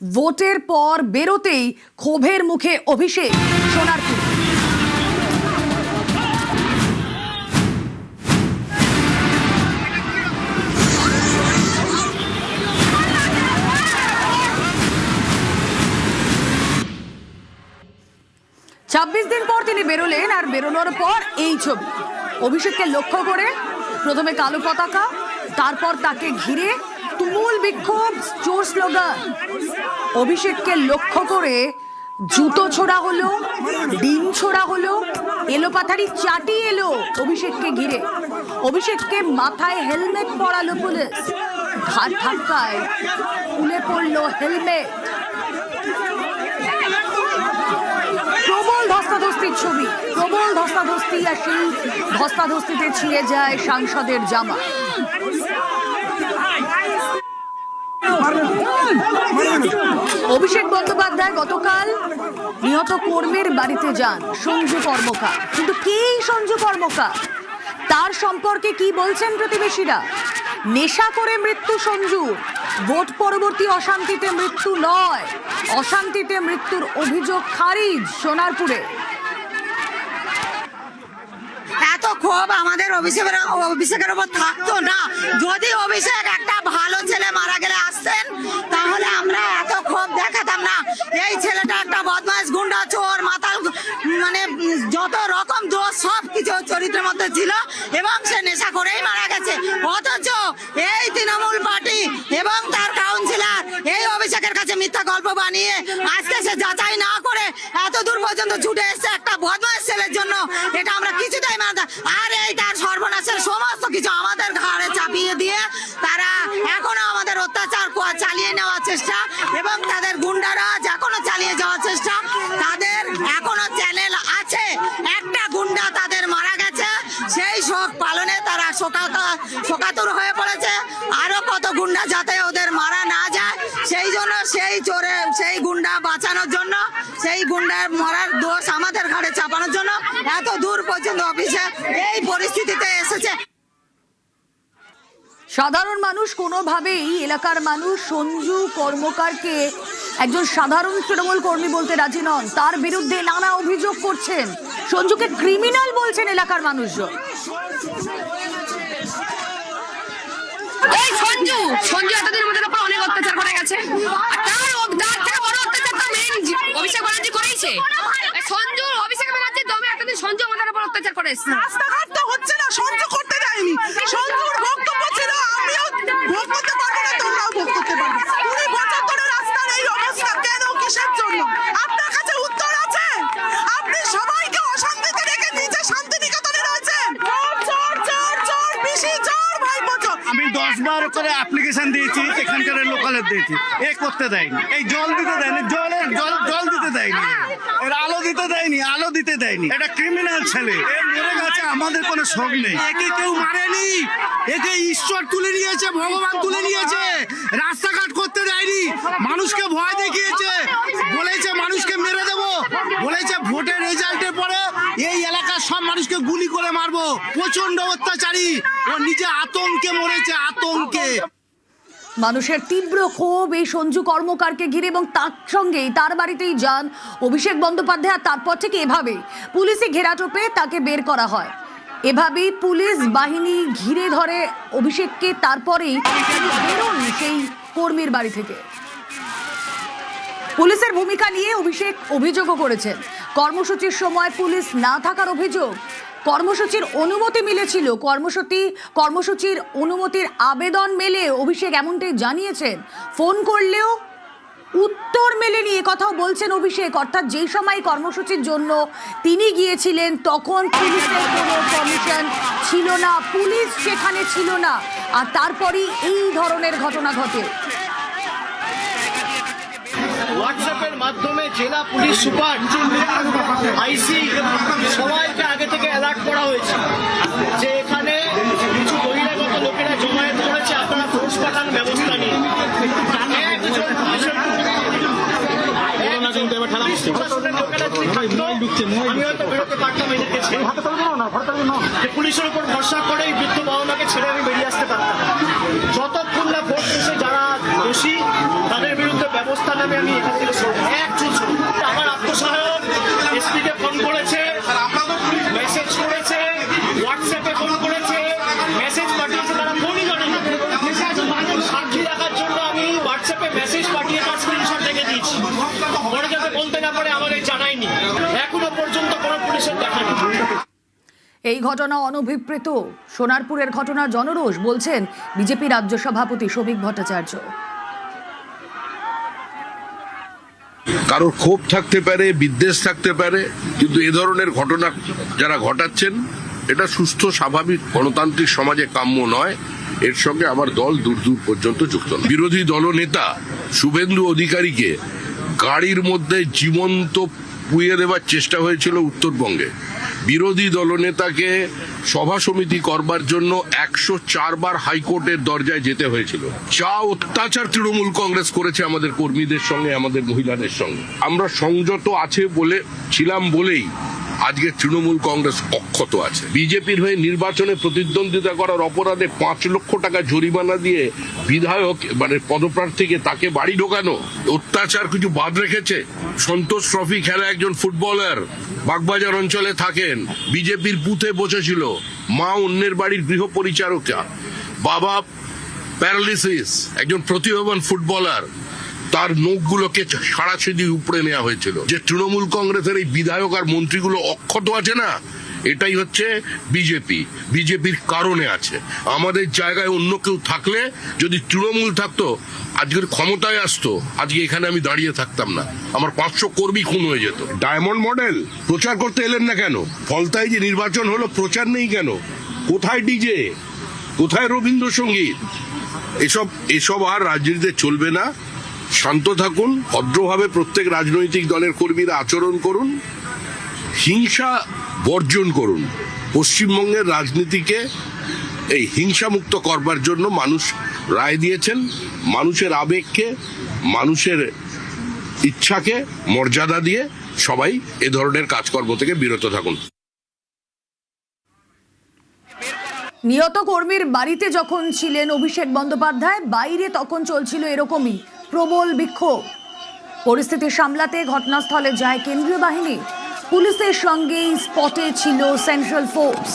ভোটের পর বেরোতেই ক্ষোভের মুখে অভিষেক সোনারপুর। ছাব্বিশ দিন পর তিনি বেরোলেন, আর বেরোনোর পর এই ছবি। অভিষেককে লক্ষ্য করে প্রথমে কালো পতাকা, তারপর তাকে ঘিরে তুমুল বিক্ষোভ, জোর স্লোগান। অভিষেককে লক্ষ্য করে জুতো ছোড়া হলো, ডিম ছোড়া হলো, এলোপাথারি চাটি এলো অভিষেককে ঘিরে। অভিষেককে মাথায় হেলমেট পরালো পুলিশ, ঘাট ধাক্কায় খুলে পড়লো হেলমেট। প্রবল ধস্তাধস্তির ছবি, প্রবল ধস্তাধস্তি, আর সেই ধস্তাধস্তিতে ছিঁড়ে যায় সাংসদের জামা। অভিষেক বন্দ্যোপাধ্যায় গতকাল নিহত কর্মীর বাড়িতে যান সঞ্জু কর্মকার। কিন্তু কে সঞ্জু কর্মকার, তার সম্পর্কে কি বলছেন প্রতিবেশীরা? নেশা করে মৃত্যু সঞ্জু, ভোট পরবর্তী অশান্তিতে মৃত্যু নয়, অশান্তিতে মৃত্যুর অভিযোগ খারিজ সোনারপুরে। এত ক্ষোভ আমাদের অভিষেকের উপর থাকতো না। যদি অভিষেক একটা ভালো ছেলে মারা গেলে আসতেন, তাহলে আমরা এত ক্ষোভ দেখাতাম না। এই ছেলেটা একটা বদমাইশ, গুন্ডা, চোর, মাতাল, মানে যত রকম দোষ সব কিছু চরিত্রের মধ্যে ছিল, এবং সে নেশা করেই মারা গেছে। অথচ এই তৃণমূল পার্টি এবং তার কাউন্সিলর এই অভিষেকের কাছে মিথ্যা গল্প বানিয়ে আজকে সে যাচাই না করে এত দূর পর্যন্ত ছুটে এসেছে একটা বদমাইশ ছেলের জন্য। এটা আমরা কিছুটাই মানতে। আর এই তার সর্বনাশের সমস্ত কিছু আমাদের ঘাড়ে চাপিয়ে দিয়ে তারা এখনো আমাদের অত্যাচার চালিয়ে নেওয়ার চেষ্টা, এবং তাদের গুন্ডারাজ এখনো চালিয়ে যাওয়ার চেষ্টা। তাদের এখনো চ্যানেল আছে। একটা গুন্ডা তাদের মারা গেছে, সেই শোক পালনে তারা শোকাতুর হয়ে পড়েছে। আরো কত গুন্ডা যাতে ওদের মারা না যায়, সেই জন্য সেই গুন্ডা বাঁচানোর জন্য, সেই গুন্ডার মরার দোষ আমাদের ঘাড়ে চাপানোর জন্য এত দূর পর্যন্ত অফিসে এই পরিস্থিতিতে এসেছে। সাধারণ মানুষ কোনোভাবেই, এলাকার মানুষ সঞ্জু কর্মকারকে একজন সাধারণ তৃণমূল কর্মী বলতে রাজি নন। তার বিরুদ্ধে নানা অভিযোগ করছেন, সঞ্জুকে ক্রিমিনাল বলছেন এলাকার মানুষজন। এই সঞ্জু এতদিন আমাদের উপর অনেক অত্যাচার করে গেছে, আর তার থেকে বড় অত্যাচার তো মেন অভিষেক ব্যানার্জি করেছে। অভিষেক ব্যানার্জির দমে এতদিন সঞ্জু আমাদের উপর অত্যাচার করে এসেছে। রাস্তাঘাট তো হচ্ছে না, সঞ্জু করতে দেয়নি। সঞ্জুর বক্তব্য ছিল আমিও ভোগ করতে পারবো না, তোমরাও ভোগ করতে পারবে। 20 বছর ধরে রাস্তার এই অবস্থা কেন, কিসের জন্য? আপনার কাছে উত্তর আছে? আপনি সবাইকে অশান্তিতে রেখে নিজে শান্তিনিকেতনে রয়েছেন। চোর চোর চোর, পিসি চোর, ভাইপো চোর। আমি 10 বার করে অ্যাপ্লিকেশন দিয়েছি, এখানকার লোকালের দিয়েছি, এ করতে দেয়নি। এই জল দিতে দেয়নি, জল দিতে দেয়নি, এর আলো দিতে দেয়নি। এটা ক্রিমিনাল ছেলে, এ মরে গেছে, আমাদের কোনো শোক নেই। একে কেউ মারেনি, একে ঈশ্বর তুলে নিয়েছে, ভগবান তুলে নিয়েছে। রাস্তাঘাট করতে দেয়নি, মানুষকে ভয় দেখিয়েছে, বলেছে মানুষকে মেরে দেবো, বলেছে ভোটের রেজাল্টের পরে এই এলাকার সব মানুষকে গুলি করে মারবো। প্রচন্ড অত্যাচারী, ও নিজে আতঙ্কে মরেছে, আতঙ্কে। মানুষের তীব্র ক্ষোভ এই সঞ্জু কর্মকারকে ঘিরে, এবং তার সঙ্গেই তার বাড়িতেই যান অভিষেক বন্দ্যোপাধ্যায়। আর তারপর থেকে এভাবেই পুলিশে ঘেরাটোপে তাকে বের করা হয়। এভাবেই পুলিশ বাহিনী ঘিরে ধরে অভিষেককে, তারপরেই বেরোন সেই কর্মীর বাড়ি থেকে। পুলিশের ভূমিকা নিয়ে অভিষেক অভিযোগও করেছেন। কর্মসূচির সময় পুলিশ না থাকার অভিযোগ। কর্মসূচির অনুমতি মিলেছিল, কর্মসূচির অনুমতির আবেদন মেলে অভিষেক এমনটাই জানিয়েছেন। ফোন করলেও উত্তর মেলেনি, এ কথাও বলছেন অভিষেক। অর্থাৎ যেই সময় কর্মসূচির জন্য তিনি গিয়েছিলেন তখন পুলিশের কোনো পারমিশন ছিল না, পুলিশ সেখানে ছিল না, আর তারপরই এই ধরনের ঘটনা ঘটে। হোয়াটসঅ্যাপের মাধ্যমে জেলা পুলিশ সুপার, আইসি সবাইকে আগে থেকে অ্যালার্ট করা হয়েছে যে এখানে কিছু বহিরাগত লোকেরা জমায়েত করেছে, আপনারা ফোর্স পাঠানোর ব্যবস্থা নিয়ে। আমি হয়তো বেরোতে পারতাম এদেরকে ছেড়ে, পুলিশের উপর ভরসা করে এই বৃদ্ধ বাবা মাকে ছেড়ে আমি বেরিয়ে আসতে পারতাম। যতক্ষণ না ভোট শেষে যারা দোষী তাদের বিরুদ্ধে অবস্থান আমি এখান থেকে সরবো, এক চুল সরবো। আমার আত্মসহায়ক এসপিকে ফোন করেছে, মেসেজ করেছে, হোয়াটসঅ্যাপে ফোন করেছে, মেসেজ পাঠিয়েছে, তারা ফোনই জানে না। সাক্ষী রাখার জন্য আমি হোয়াটসঅ্যাপে মেসেজ পাঠিয়ে তার স্ক্রিনশট রেখে দিয়েছি, পরে যাতে বলতে না পারে আমাদের জানায়নি। এখনো পর্যন্ত কোনো পুলিশের দেখা নেই। এই ঘটনা অনভিপ্রেত। সোনারপুরের ঘটনা জনরোষ, বলছেন বিজেপি রাজ্য সভাপতি শ্রমিক ভট্টাচার্য। কারোর ক্ষোভ থাকতে পারে, বিদ্বেষ থাকতে পারে, কিন্তু এ ধরনের ঘটনা যারা ঘটাচ্ছেন এটা সুস্থ স্বাভাবিক গণতান্ত্রিক সমাজে কাম্য নয়। এর সঙ্গে আমার দল দূর দূর পর্যন্ত যুক্ত নয়। বিরোধী দলনেতা শুভেন্দু অধিকারীকে গাড়ির মধ্যে জীবন্ত পুড়িয়ে দেওয়ার চেষ্টা হয়েছিল উত্তরবঙ্গে। বিরোধী দলনেতাকে সভা সমিতি করবার জন্য 104 বার হাইকোর্টের দরজায় যেতে হয়েছিল। যা অত্যাচার তৃণমূল কংগ্রেস করেছে আমাদের কর্মীদের সঙ্গে, আমাদের মহিলাদের সঙ্গে, আমরা সংযত আছে বলে ছিলাম বলেই আজকে তৃণমূল কংগ্রেস অক্ষত আছে। বিজেপির হয়ে নির্বাচনে প্রতিদ্বন্দ্বিতা করার অপরাধে 5 লক্ষ টাকা জরিমানা দিয়ে বিধায়ক মানে পদপ্রার্থীকে তাকে বাড়ি ঢোকানো, অত্যাচার কিছু বাদ রেখেছে? সন্তোষ ট্রফি খেলা একজন ফুটবলার বাগবাজার অঞ্চলে থাকেন, বিজেপির বুথে বসেছিল, মা অন্যের বাড়ির গৃহ পরিচারিকা, বাবা প্যারালিসিস, একজন প্রতিভাবান ফুটবলার, তার নখগুলোকে সারাছিদি উপড়ে নেওয়া হয়েছিল। যে তৃণমূল কংগ্রেসের এই বিধায়ক আর মন্ত্রীগুলো অক্ষত আছে না, এটাই হচ্ছে বিজেপির কারণে আছে। আমাদের জায়গায় অন্য কেউ থাকলে, যদি তৃণমূল থাকতো আজকের ক্ষমতায় আসতো, আজকে এখানে আমি দাঁড়িয়ে থাকতাম না, আমার 500 কর্মী খুন হয়ে যেত। ডায়মন্ড মডেল প্রচার করতে এলেন না কেন? ফলতায় যে নির্বাচন হলো প্রচার নেই কেন? কোথায় ডিজে, কোথায় রবীন্দ্রসঙ্গীত? এসব আর রাজনীতিতে চলবে না। শান্ত থাকুন, ভদ্রভাবে প্রত্যেক রাজনৈতিক দলের কর্মীরা আচরণ করুন, হিংসা বর্জন করুন। পশ্চিমবঙ্গের রাজনীতিকে এই হিংসামুক্ত করবার জন্য মানুষ রায় দিয়েছেন। মানুষের আবেগকে, মানুষের ইচ্ছাকে মর্যাদা দিয়ে সবাই এ ধরনের কাজকর্ম থেকে বিরত থাকুন। নিহত কর্মীর বাড়িতে যখন ছিলেন অভিষেক বন্দ্যোপাধ্যায়, বাইরে তখন চলছিল এরকমই প্রবল বিক্ষোভ। পরিস্থিতি সামলাতে ঘটনাস্থলে যায় কেন্দ্রীয় বাহিনী, পুলিশের সঙ্গেই স্পটে ছিল সেন্ট্রাল ফোর্স।